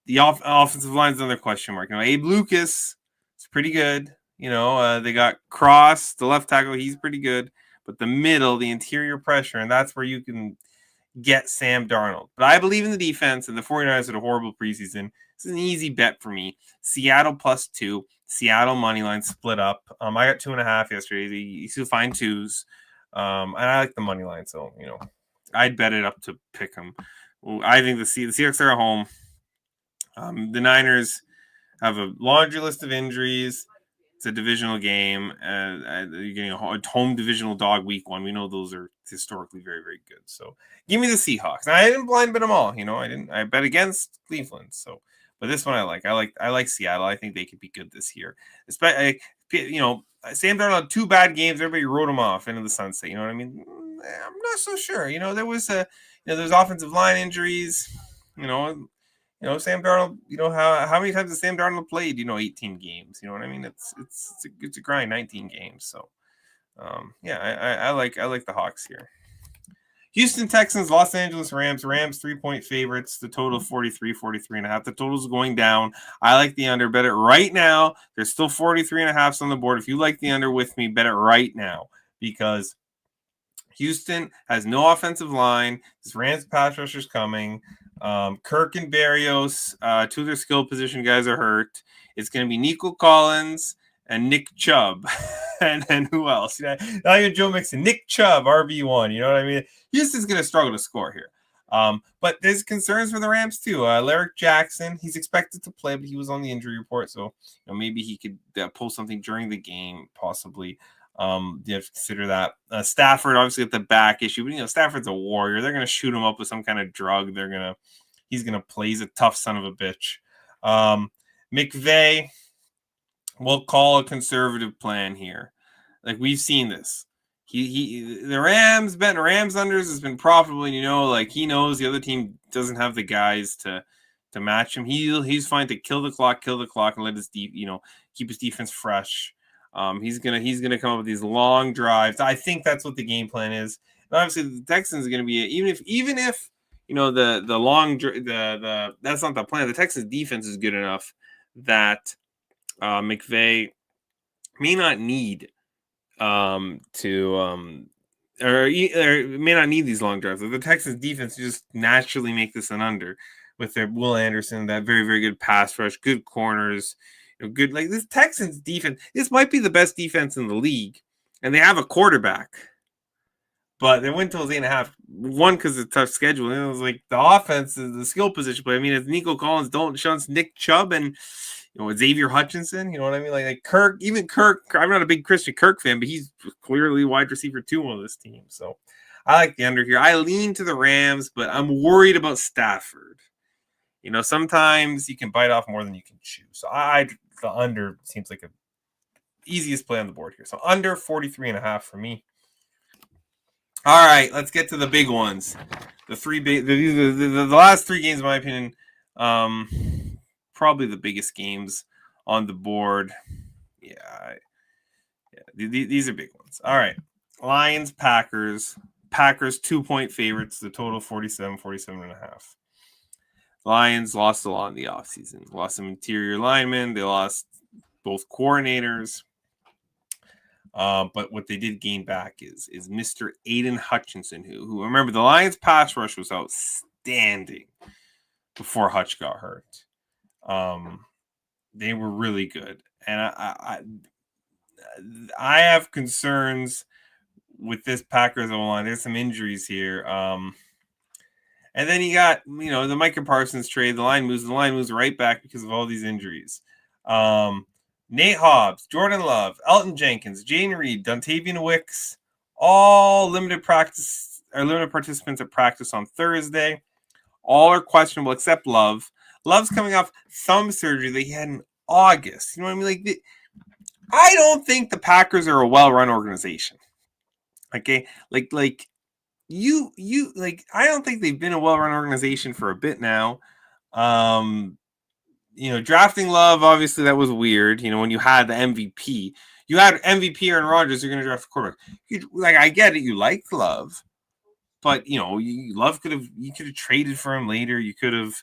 The offensive line is another question mark. Abe Lucas is pretty good. They got Cross, the left tackle. He's pretty good. But the middle, the interior pressure, and that's where you can get Sam Darnold. But I believe in the defense, and the 49ers had a horrible preseason. This is an easy bet for me. Seattle +2. Seattle money line split up. I got 2.5 yesterday. You still find 2s. And I like the money line, so I'd bet it up to Pickem. I think the Seahawks are at home. The Niners have a laundry list of injuries. It's a divisional game. You're getting a home divisional dog week 1. We know those are historically very, very good. So give me the Seahawks. Now, I didn't blind bet them all. I bet against Cleveland. So, but this one I like. I like Seattle. I think they could be good this year. Especially, Sam Darnold had 2 bad games. Everybody wrote him off into the sunset. You know what I mean? I'm not so sure. There was there's offensive line injuries. Sam Darnold. How many times has Sam Darnold played? 18 games. You know what I mean? It's a grind. 19 games. So, I like the Hawks here. Houston Texans, Los Angeles Rams. Rams 3-point favorites. The total 43.5. The total's going down. I like the under. Bet it right now. There's still 43.5 on the board. If you like the under with me, bet it right now because Houston has no offensive line. This Rams pass rusher's coming. Kirk and Barrios, 2 of their skill position guys are hurt. It's going to be Nico Collins and Nick Chubb. and who else? Not even Joe Mixon. Nick Chubb, RB1. You know what I mean? Houston's going to struggle to score here. But there's concerns for the Rams too. Larrick Jackson, he's expected to play, but he was on the injury report. So maybe he could pull something during the game, possibly. You have to consider that. Stafford obviously got the back issue, but Stafford's a warrior. They're gonna shoot him up with some kind of drug. He's gonna play. He's a tough son of a bitch. McVay will call a conservative plan here. Like we've seen this. The Rams betting Rams unders has been profitable. And, he knows the other team doesn't have the guys to match him. He's fine to kill the clock, and let his keep his defense fresh. He's gonna come up with these long drives. I think that's what the game plan is. And obviously, the Texans are gonna be even if the long that's not the plan. The Texans defense is good enough that McVay may not need or may not need these long drives. The Texans defense just naturally make this an under. with their Will Anderson, that very, very good pass rush, good corners, good. Like this Texans defense, this might be the best defense in the league, and they have a quarterback. But they went till 8.5. One, because it's a tough schedule. And it was like the offense is the skill position. But I mean, it's Nico Collins, Dalton Schultz, Nick Chubb, and Xavier Hutchinson. You know what I mean? Like Kirk, even Kirk. I'm not a big Christian Kirk fan, but he's clearly wide receiver 2 on this team. So I like the under here. I lean to the Rams, but I'm worried about Stafford. Sometimes you can bite off more than you can chew. So the under seems like a easiest play on the board here. So under 43.5 for me. All right, let's get to the big ones. The last 3 games, in my opinion, probably the biggest games on the board. Yeah, these are big ones. All right, Lions, Packers. Packers 2-point favorites. The total 47.5. Lions lost a lot in the offseason. Lost some interior linemen. They lost both coordinators. But what they did gain back is Mr. Aiden Hutchinson, who remember the Lions pass rush was outstanding before Hutch got hurt. They were really good, and I have concerns with this Packers O-line. There's some injuries here. And then you got the Micah Parsons trade. The line moves right back because of all these injuries. Nate Hobbs, Jordan Love, Elton Jenkins, Jane Reed, Dontavian Wicks, all limited participants at practice on Thursday. All are questionable except Love. Love's coming off thumb surgery that he had in August. You know what I mean? I don't think the Packers are a well-run organization. Okay, I don't think they've been a well-run organization for a bit now. Drafting Love, obviously that was weird. When you had the MVP, Aaron Rodgers, you're going to draft a quarterback. I get it. You like Love, but Love could have traded for him later. You could have,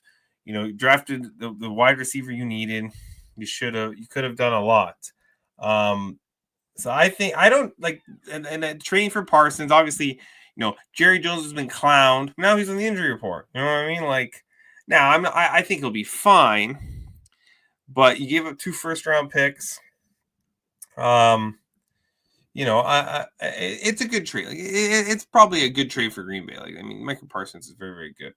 drafted the wide receiver you needed. You could have done a lot. So I think I don't like, and trading for Parsons, obviously, Jerry Jones has been clowned. Now he's on the injury report. You know what I mean? Now I think he'll be fine. But you gave up 2 first-round picks. It's a good trade. It's probably a good trade for Green Bay. Michael Parsons is very, very good.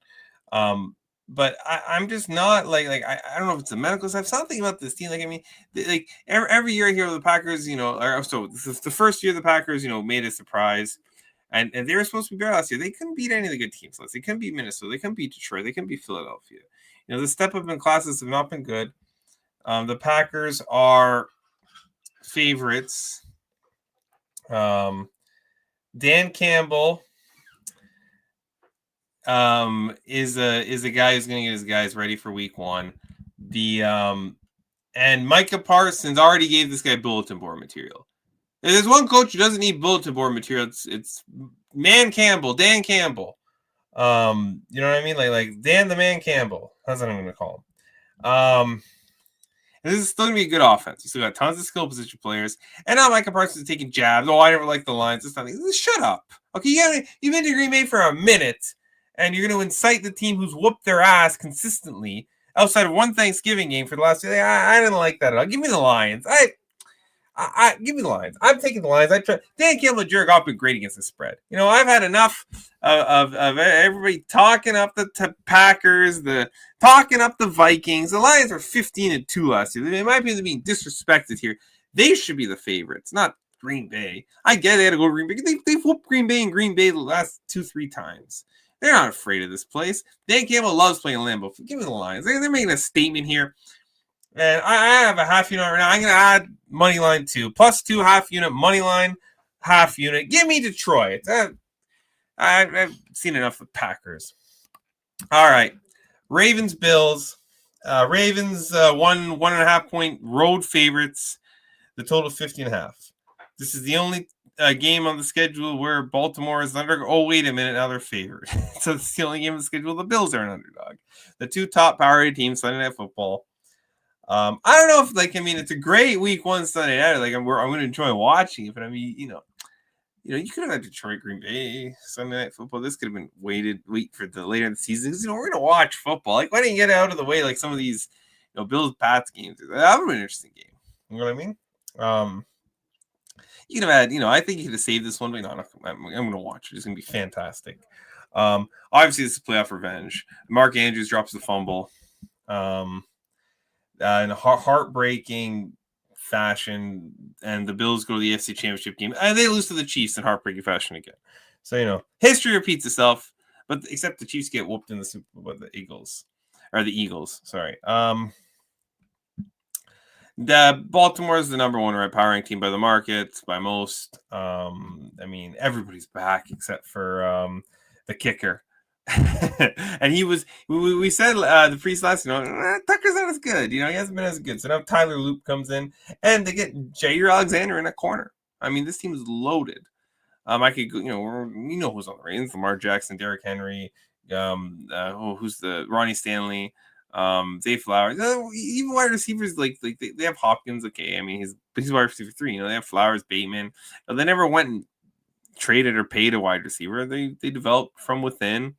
But I'm just not I don't know if it's the medical stuff. Something about this team. Every year here with the Packers, so this is the first year the Packers, made a surprise. And they were supposed to be better last year. They couldn't beat any of the good teams. They couldn't beat Minnesota. They couldn't beat Detroit. They couldn't beat Philadelphia. The step up in classes have not been good. The Packers are favorites. Dan Campbell is a guy who's going to get his guys ready for week 1. And Micah Parsons already gave this guy bulletin board material. If there's one coach who doesn't need bulletin board material, it's Dan Campbell. You know what I mean? Like Dan the Man Campbell. That's what I'm going to call him. This is still going to be a good offense. You still got tons of skill position players. And now Micah Parsons is taking jabs. Oh, I never liked the Lions. It's nothing. Shut up. Okay, you've been to Green Bay for a minute, and you're going to incite the team who's whooped their ass consistently outside of one Thanksgiving game for the last 2 days. I didn't like that at all. Give me the Lions. Give me the Lions. I'm taking the Lions. Dan Campbell and Jared Goff been great against the spread. I've had enough of everybody talking up the Packers, talking up the Vikings. The Lions were 15-2 last year. They might be being disrespected here. They should be the favorites, not Green Bay. I get they had to go to Green Bay. They've whooped Green Bay the last 2-3 times. They're not afraid of this place. Dan Campbell loves playing Lambeau. Give me the Lions. They're making a statement here. And I have a half unit right now. I'm going to add money line 2. +2 half unit, money line half unit. Give me Detroit. I've seen enough of Packers. All right. Ravens, Bills. Ravens 1.5 point road favorites. The total 50.5. This is the only game on the schedule where Baltimore is under. Oh, wait a minute. Now they're favored. So it's the only game on the schedule. The Bills are an underdog. The 2 top power teams Sunday Night Football. I don't know if it's a great week 1 Sunday night. I'm going to enjoy watching it, but You could have had Detroit, Green Bay, Sunday Night Football. This could have been wait for the later in the season. Because, we're going to watch football. Like, why didn't you get it out of the way like some of these, Bills-Pats games? That would have been an interesting game. You know what I mean? You could have had, I think you could have saved this one, but I'm going to watch it. It's going to be fantastic. Obviously, this is playoff revenge. Mark Andrews drops the fumble. In a heartbreaking fashion, and the Bills go to the AFC Championship game, and they lose to the Chiefs in heartbreaking fashion again. So, history repeats itself, but except the Chiefs get whooped in the Super Bowl by the Eagles. Sorry. The Baltimore is the number one power rank team by the market, by most. Everybody's back except for the kicker. And we said the priest last, Tucker's not as good. He hasn't been as good. So now Tyler Loop comes in, and they get Jair Alexander in a corner. this team is loaded. I could go, who's on the Ravens: Lamar Jackson, Derrick Henry, who's the Ronnie Stanley, Zay Flowers. Even wide receivers like they have Hopkins. Okay, he's wide receiver 3. They have Flowers, Bateman. They never went and traded or paid a wide receiver. They developed from within,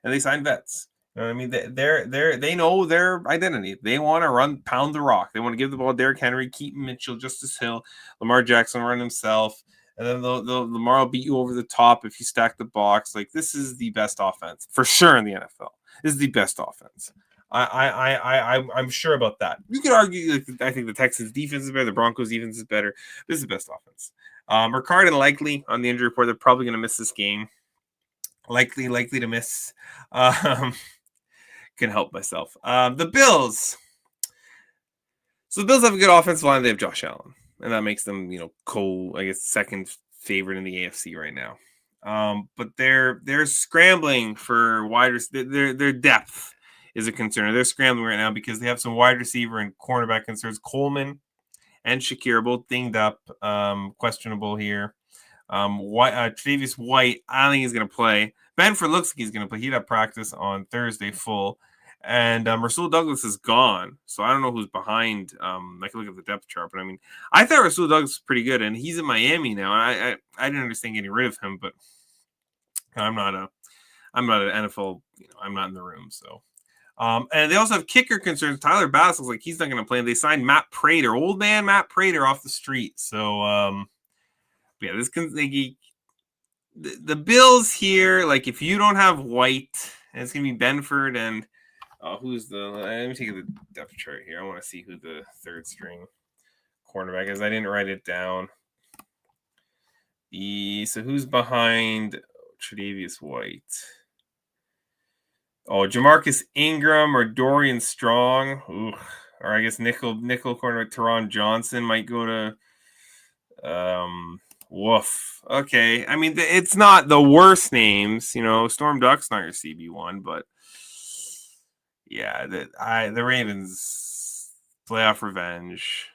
and they signed vets. They know their identity. They want to pound the rock. They want to give the ball to Derrick Henry, Keaton Mitchell, Justice Hill, Lamar Jackson run himself. And then Lamar will beat you over the top if you stack the box. This is the best offense for sure in the NFL. This is the best offense. I'm sure about that. You could argue. I think the Texans' defense is better. The Broncos' defense is better. This is the best offense. Ricard and Likely on the injury report. They're probably going to miss this game. Likely to miss. Can help myself. The Bills. So the Bills have a good offensive line. They have Josh Allen. And that makes them, second favorite in the AFC right now. But they're scrambling for wide receiver. Their depth is a concern. They're scrambling right now because they have some wide receiver and cornerback concerns. Coleman and Shakir are both dinged up, questionable here. Tre'Davious White, I don't think he's going to play. Benford looks like he's going to play. He'd have practice on Thursday full. And Rasul Douglas is gone, so I don't know who's behind. I can look at the depth chart, but I thought Rasul Douglas was pretty good, and he's in Miami now. I didn't understand getting rid of him, but I'm not an NFL. I'm not in the room, so. And they also have kicker concerns. Tyler Bass looks like he's not going to play. And they signed Matt Prater, old man Matt Prater, off the street. So this can the Bills here. If you don't have White, and it's going to be Benford and. Let me take the depth chart here. I want to see who the third string cornerback is. I didn't write it down. So who's behind Tre'Davious White? Jamarcus Ingram or Dorian Strong. Ooh. Or I guess nickel cornerback Teron Johnson might go to woof. Okay. It's not the worst names. Storm Duck's not your CB1, but yeah, the Ravens playoff revenge.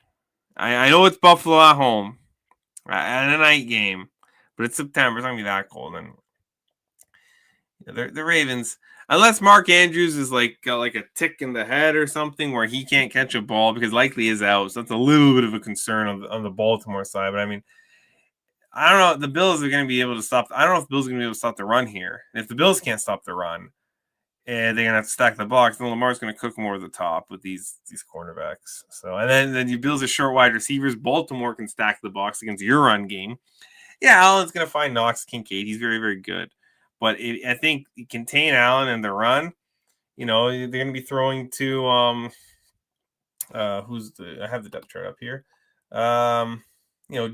I know it's Buffalo at home at a night game, but it's September. It's not gonna be that cold. And the Ravens, unless Mark Andrews is got a tick in the head or something where he can't catch a ball because Likely is out, so that's a little bit of a concern on the Baltimore side. But I don't know. The Bills are going to be able to stop. I don't know if the Bills are going to be able to stop the run here. And if the Bills can't stop the run. And they're gonna have to stack the box. Then Lamar's gonna cook more over the top with these cornerbacks. So and then you Bills are short wide receivers. Baltimore can stack the box against your run game. Yeah, Allen's gonna find Knox, Kincaid. He's very, very good. But I think you contain Allen and the run. They're gonna be throwing to I have the depth chart up here.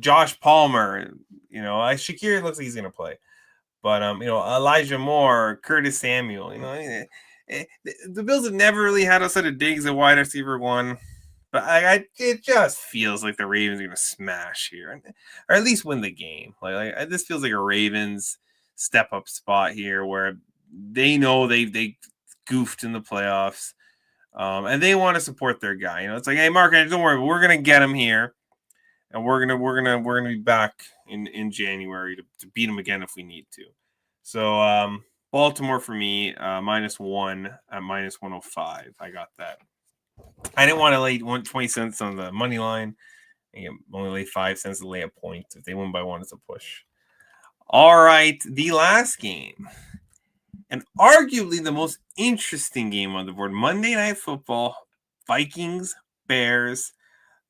Josh Palmer. Shakir looks like he's gonna play. But, Elijah Moore, Curtis Samuel, the Bills have never really had a set of digs at wide receiver 1. But it just feels like the Ravens are going to smash here, or at least win the game. This feels like a Ravens step-up spot here where they know they goofed in the playoffs, and they want to support their guy. It's like, hey, Mark, don't worry, we're going to get him here, and we're gonna be back in January to beat them again if we need to. So Baltimore for me, -1 at -105. I got that. I didn't want to lay 20 cents on the money line. I only lay 5 cents to lay a point. If they win by 1, it's a push. All right, the last game, and arguably the most interesting game on the board, Monday Night Football, Vikings, Bears.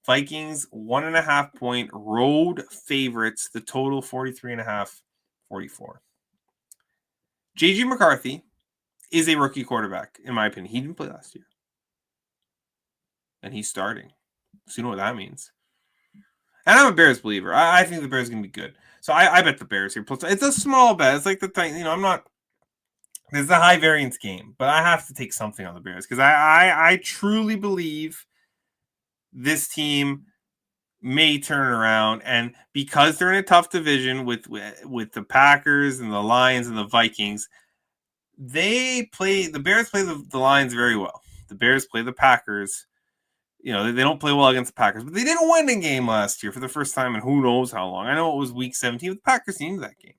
Vikings 1.5 point road favorites. The total 43.5, 44. JJ McCarthy is a rookie quarterback, in my opinion. He didn't play last year. And he's starting. So you know what that means. And I'm a Bears believer. I think the Bears are going to be good. So I bet the Bears here. Plus, it's a small bet. It's like the thing, I'm not. It's a high variance game, but I have to take something on the Bears because I truly believe this team may turn around, and because they're in a tough division with the Packers and the Lions and the Vikings, the Bears play the Lions very well. The Bears play the Packers. They don't play well against the Packers, but they didn't win a game last year for the first time in who knows how long. I know it was week 17, but the Packers needed that game.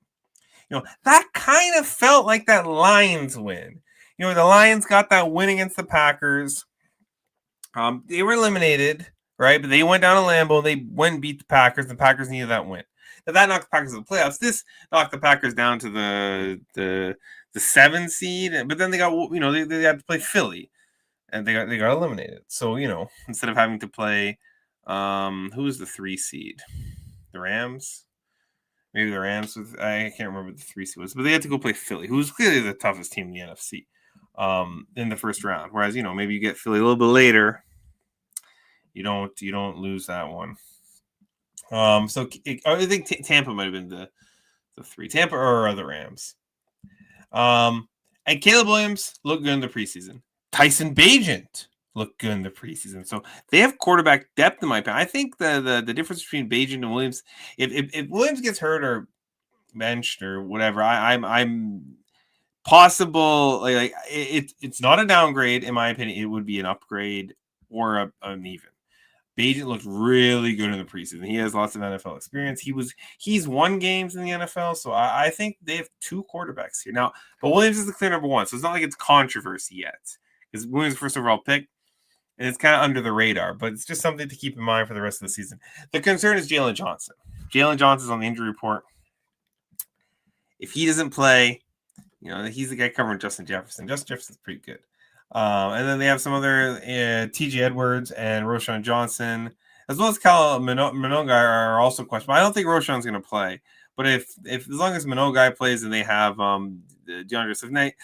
That kind of felt like that Lions win. The Lions got that win against the Packers. They were eliminated, right? But they went down to Lambeau. They went and beat the Packers. The Packers needed that win. Now, that knocked the Packers to the playoffs. This knocked the Packers down to the 7 seed. But then they got, they had to play Philly, and they got eliminated. So instead of having to play, who was the 3 seed? The Rams. Maybe the Rams. I can't remember what the 3 seed was, but they had to go play Philly, who was clearly the toughest team in the NFC. In the first round, whereas maybe you get Philly a little bit later, you don't lose that one. So I think Tampa might have been the 3, Tampa or the Rams. And Caleb Williams looked good in the preseason. Tyson Bagent looked good in the preseason. So they have quarterback depth in my opinion. I think the difference between Bagent and Williams, if Williams gets hurt or benched or whatever, I'm possible, like it's not a downgrade in my opinion. It would be an upgrade or an even. Bagent looked really good in the preseason. He has lots of NFL experience. He's won games in the NFL, so I think they have 2 quarterbacks here now. But Williams is the clear number 1, so it's not like it's controversy yet because Williams' first overall pick, and it's kind of under the radar. But it's just something to keep in mind for the rest of the season. The concern is Jalen Johnson. Jalen Johnson's on the injury report. If he doesn't play, he's the guy covering Justin Jefferson. Justin Jefferson's pretty good. And then they have some other TJ Edwards and Roschon Johnson, as well as Kyle Minogai are also questionable. I don't think Roschon's going to play, but if as long as Minogai plays and they have DeAndre Swift,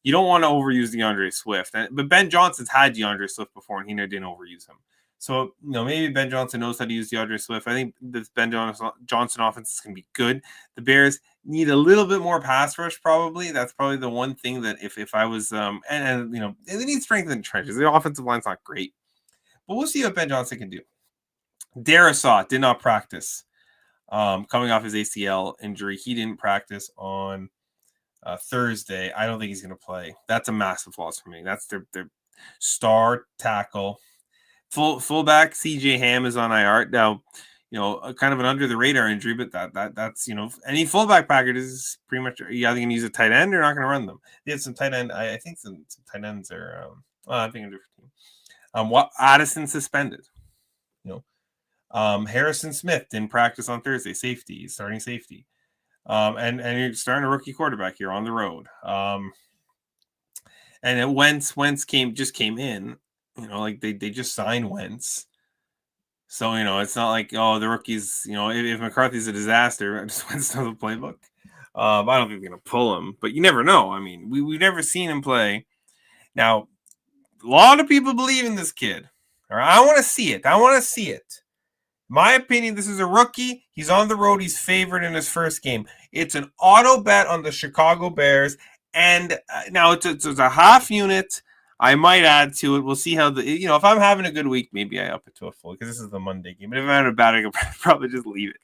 you don't want to overuse DeAndre Swift. But Ben Johnson's had DeAndre Swift before, and he didn't overuse him. So, maybe Ben Johnson knows how to use DeAndre Swift. I think this Ben Johnson offense is going to be good. The Bears need a little bit more pass rush, probably. That's probably the one thing that if I was, they need strength in the trenches. The offensive line's not great. But we'll see what Ben Johnson can do. Darrisaw did not practice coming off his ACL injury. He didn't practice on Thursday. I don't think he's going to play. That's a massive loss for me. That's their star tackle. Fullback CJ Ham is on IR now. Kind of an under the radar injury, but that's any fullback package is pretty much you're either going to use a tight end or not going to run them. They have some tight end. I think some tight ends are. I think a different team. Addison suspended. Harrison Smith didn't practice on Thursday. Starting safety. And you're starting a rookie quarterback here on the road. And Wentz came in. They just signed Wentz. So, it's not like, the rookies, if McCarthy's a disaster, just Wentz knows the playbook. I don't think they're going to pull him, but you never know. I mean, we've never seen him play. Now, a lot of people believe in this kid. All right, I want to see it. My opinion, this is a rookie. He's on the road. He's favored in his first game. It's an auto bet on the Chicago Bears. And now it's a half unit. I might add to it. We'll see how if I'm having a good week, maybe I up it to a full because this is the Monday game. But if I'm having a bad week, I'll probably just leave it.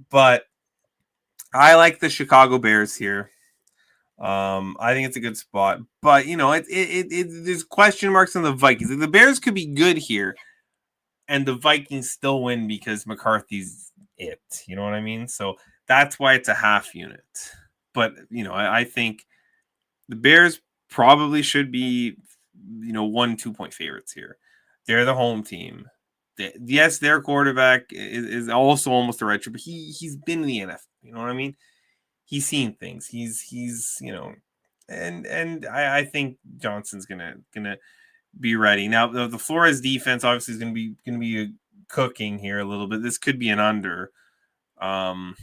But I like the Chicago Bears here. I think it's a good spot. But, there's question marks on the Vikings. The Bears could be good here, and the Vikings still win because McCarthy's it. You know what I mean? So that's why it's a half unit. But, I think the Bears probably should be, 1-2 point favorites here. They're the home team. Yes, their quarterback is also almost a redshirt, but he's been in the You know what I mean? He's seen things. He's and I think Johnson's gonna be ready. Now the Flores defense obviously is gonna be cooking here a little bit. This could be an under. Um,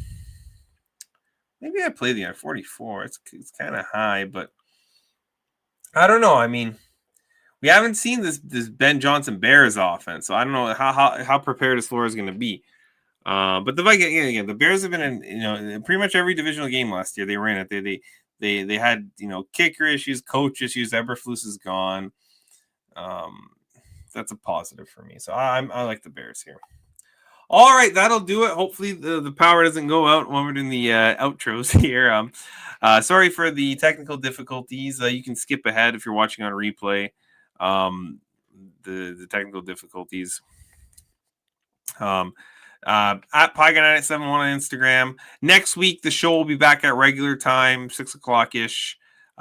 maybe I play the under 44. It's kind of high, but I don't know. I mean, we haven't seen this Ben Johnson Bears offense, so I don't know how prepared is Flores going to be. But the Vikings, again, the Bears have been in pretty much every divisional game last year. They ran it. They had kicker issues, coach issues. Eberflus is gone. That's a positive for me. So I like the Bears here. All right, that'll do it. Hopefully the power doesn't go out when we're doing the outros here. Sorry for the technical difficulties. You can skip ahead if you're watching on replay. The technical difficulties. At Pieguy971 on Instagram. Next week the show will be back at regular time, 6:00 ish.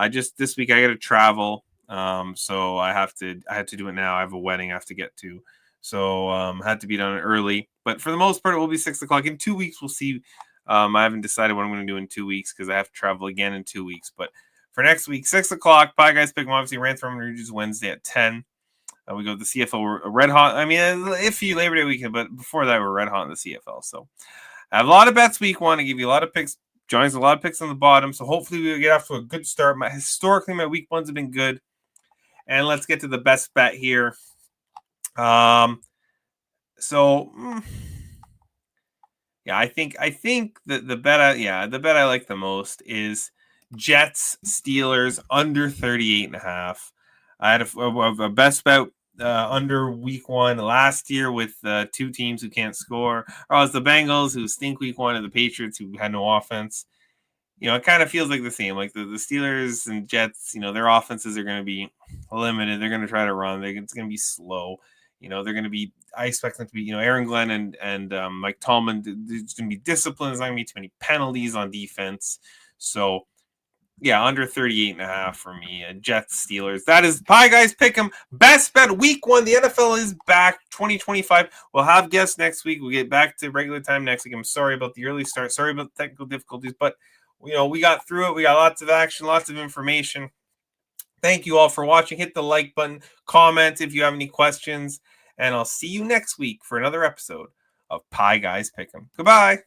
Just this week I got to travel, so I had to do it now. I have a wedding I have to get to, so had to be done early. But for the most part, it will be 6:00. In 2 weeks, we'll see. I haven't decided what I'm going to do in 2 weeks because I have to travel again in 2 weeks. But for next week, 6:00, Pie Guys Pickem obviously Rantham Ridges Wednesday at 10. We go to the CFL red hot. I mean, iffy Labor Day weekend, but before that, we're red hot in the CFL. So I have a lot of bets week one. I give you a lot of picks. Johnny's a lot of picks on the bottom. So hopefully we get off to a good start. Historically, my week ones have been good. And let's get to the best bet here. Yeah, I think the bet I like the most is Jets Steelers under 38.5. I had a best bet under week one last year with two teams who can't score. Or it's the Bengals who stink week one and the Patriots who had no offense. It kind of feels like the same. Like the Steelers and Jets, their offenses are going to be limited. They're going to try to run. It's going to be slow. They're going to be. I expect them to be. Aaron Glenn and Mike Tallman. There's going to be discipline. There's not going to be too many penalties on defense. So, yeah, under 38.5 for me. Jets Steelers. That is Pie Guys Pick'em. Best bet week one. The NFL is back. 2025. We'll have guests next week. We'll get back to regular time next week. I'm sorry about the early start. Sorry about the technical difficulties, but we got through it. We got lots of action, lots of information. Thank you all for watching. Hit the like button, comment if you have any questions, and I'll see you next week for another episode of Pie Guys Pick'em. Goodbye.